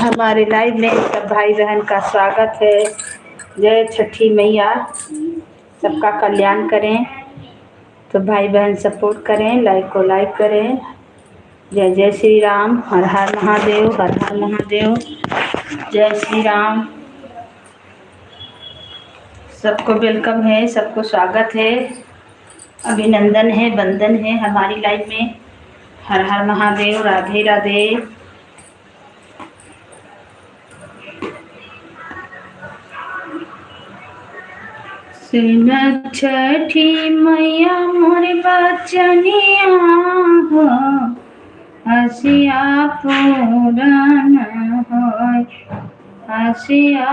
हमारे लाइव में सब भाई बहन का स्वागत है। जय छठी मैया, सबका कल्याण करें। तो भाई बहन सपोर्ट करें, लाइक को लाइक करें। जय जय श्री राम, हर हर महादेव, हर हर महादेव। जय श्री राम। सबको वेलकम है, सबको स्वागत है, अभिनंदन है, वंदन है हमारी लाइव में। हर हर महादेव, राधे राधे। सुन छठी मैया मोर बचनिया हो, हसिया पूरन हो, हसिया